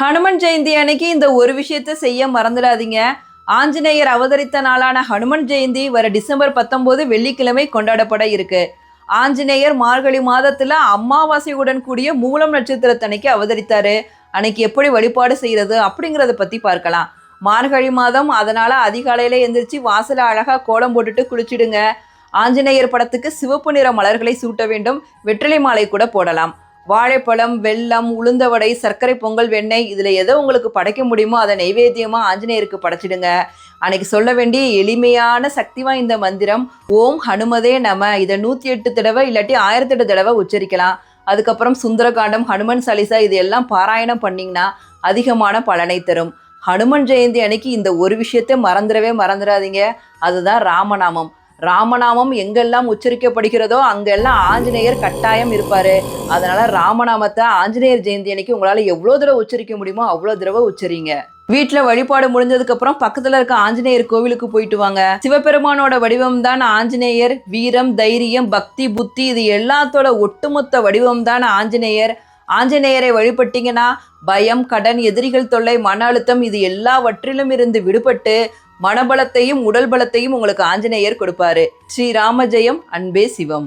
ஹனுமன் ஜெயந்தி அன்னைக்கு இந்த ஒரு விஷயத்த செய்ய மறந்துடாதீங்க. ஆஞ்சநேயர் அவதரித்த நாளான ஹனுமன் ஜெயந்தி வர டிசம்பர் 19 வெள்ளிக்கிழமை கொண்டாடப்பட இருக்கு. ஆஞ்சநேயர் மார்கழி மாதத்துல அமாவாசையுடன் கூடிய மூலம் நட்சத்திரத்தன்னைக்கு அவதரித்தாரு. அன்னைக்கு எப்படி வழிபாடு செய்யறது அப்படிங்கிறத பத்தி பார்க்கலாம். மார்கழி மாதம், அதனால அதிகாலையில எந்திரிச்சு வாசல அழகா கோலம் போட்டுட்டு குளிச்சிடுங்க. ஆஞ்சநேயர் படத்துக்கு சிவப்பு நிற மலர்களை சூட்ட வேண்டும். வெற்றிலை மாலை கூட போடலாம். வாழைப்பழம், வெல்லம், உளுந்த வடை, சர்க்கரை பொங்கல், வெண்ணெய், இதில் எதை உங்களுக்கு படைக்க முடியுமோ அதை நைவேத்தியமாக ஆஞ்சநேயருக்கு படைச்சிடுங்க. அன்னைக்கு சொல்ல வேண்டிய எளிமையான சக்தி வாய்ந்த மந்திரம் ஓம் ஹனுமதே நம. இதை 108 தடவை இல்லாட்டி 1008 தடவை உச்சரிக்கலாம். அதுக்கப்புறம் சுந்தரகாண்டம், ஹனுமன் சாலிசா இது எல்லாம் பாராயணம் பண்ணிங்கன்னா அதிகமான பலனை தரும். ஹனுமன் ஜெயந்தி அன்னைக்கு இந்த ஒரு விஷயத்தை மறந்துடாதீங்க. அதுதான் ராமநாமம். ராமநாமம் எங்கெல்லாம் உச்சரிக்கப்படுகிறதோ அங்கெல்லாம் ஆஞ்சநேயர் கட்டாயம் இருப்பாரு. அதனால ராமநாமத்தை ஆஞ்சநேயர் ஜெயந்தி அன்னைக்கு உங்களால எவ்வளோ தடவை உச்சரிக்க முடியுமோ அவ்வளோ தடவை உச்சரிங்க. வீட்டில் வழிபாடு முடிஞ்சதுக்கு அப்புறம் பக்கத்துல இருக்க ஆஞ்சநேயர் கோவிலுக்கு போயிட்டு வாங்க. சிவபெருமானோட வடிவம் தான் ஆஞ்சநேயர். வீரம், தைரியம், பக்தி, புத்தி இது எல்லாத்தோட ஒட்டுமொத்த வடிவம் தான் ஆஞ்சநேயர். ஆஞ்சநேயரை வழிபட்டீங்கன்னா பயம், கடன், எதிரிகள் தொல்லை, மன அழுத்தம் இது எல்லாவற்றிலும் இருந்து விடுபட்டு மனபலத்தையும் உடல் பலத்தையும் உங்களுக்கு ஆஞ்சநேயர் கொடுப்பாரு. ஸ்ரீராம ஜெயம். அன்பே சிவம்.